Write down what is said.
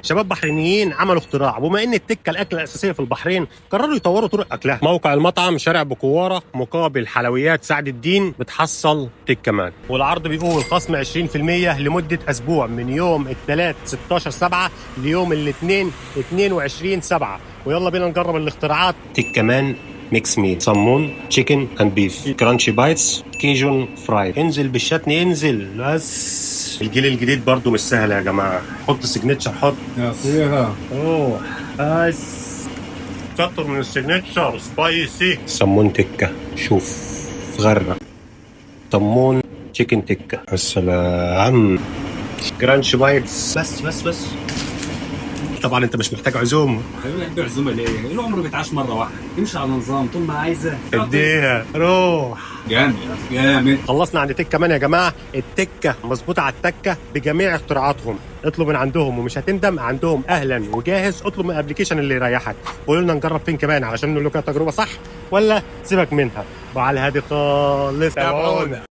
شباب بحرينيين عملوا اختراع، بما ان التكه الاكله الاساسيه في البحرين قرروا يطوروا طرق اكلها. موقع المطعم شارع بكواره مقابل حلويات سعد الدين بتحصل تكه مان، والعرض بيقول خصم 20% لمده اسبوع من يوم الثلاث 16/7 ليوم الاثنين 22/7. ويلا بينا نجرب الاختراعات. تكه مان ميكس ميت، صمون تشيكن اند بيف، كرانشي بايتس، كيجون فراي. انزل بالشتن انزل بس. الجيل الجديد برضو مش سهل يا جماعه. حط سيجنتشر، حط يا فيها اوه بس كتر من السيجنتشر سبايسي. صمون تكه، شوف غرق. صمون تشيكن تكه، السلام. كرانش بايتس، بس طبعا انت مش محتاج عزومه. خلينا عزومه ليه؟ العمر بيتعاش مره واحده، امشي على نظام طول ما عايزه. اديها روح. جامد. خلصنا عند تكه مان يا جماعه. التكه مظبوطه على التكه بجميع اختراعاتهم. اطلب من عندهم ومش هتندم. عندهم اهلا وجاهز. اطلب من الابلكيشن اللي يريحك. قولوا لنا نجرب فين كمان علشان نقول لكم تجربه صح ولا سيبك منها. وعلى الهادي خالص تابعونا.